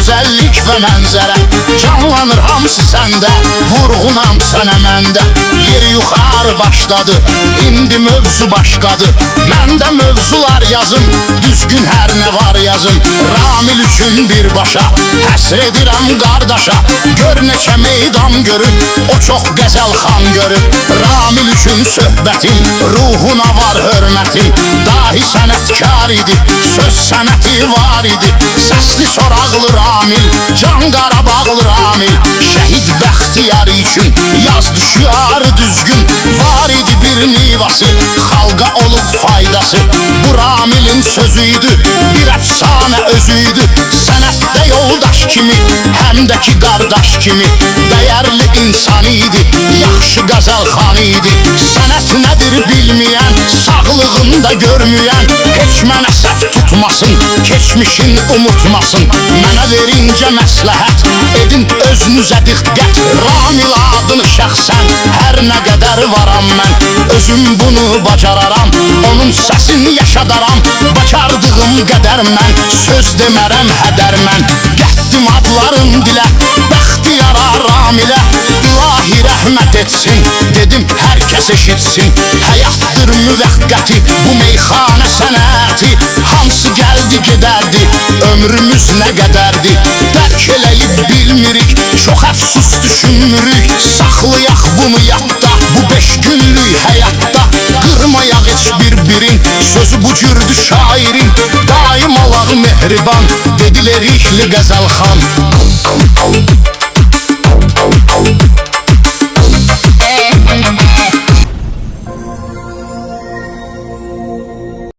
gözəllik və mənzərə. Canlanır hamısı səndə, vurğunam sənə məndə. Yer yuxarı başladı, indi mövzu başqadır. Məndə mövzular yazım, düzgün hər nə var yazım. Ramil üçün birbaşa, həsr edirəm qardaşa. Gör neçə meydan görüb, o çox qəzəl xan görüb. Ramil üçün söhbətim, ruhuna var hörmətim. Dahi sənətkar idi, söz sənəti var idi. Səsli soraqlı Ramil, can Qarabağlı Ramil. Şəhid Bəxtiyar üçün yazdı şüarı düzgün. Var idi bir nivası, xalqa olub faydası. Bu Ramilin sözüydü, bir əfsanə özüydü. Sənətdə yoldaş kimi, həm də ki qardaş kimi. Dəyərli insan idi, yaxşı qəzəlxan idi. Sənət nədir bilməyən, sağlığında görməyən. Heç mənə səhv tutmasın, keçmişin unutmasın. Mənə verincə məsləhət, edin özünüzə diqqət. Ramil adını şəxsən, hər nə qədər varam mən. Özüm bunu bacararam, onun səsini yaşadaram. Bacardığım qədər mən, söz demərəm hədər mən. Gətdim adlarım dilə, Bəxtiyara Ramilə. İlahi rəhmət etsin, dedim hər kəs eşitsin. Həyatdır müvəqqəti, bu meyxanə sənəti. Hamısı gəldi gedərdi, ömrümüz nə qədərdi. Dərk eləyib bilmirik, çox əfsus düşünmürük. Saxlayaq bunu yadda, bu 5 günlük həyatda. Qırmayaq heç bir-birin, sözü bu cürdü şairin. Daim olar mehriban, dedilərikli qəzəlxan.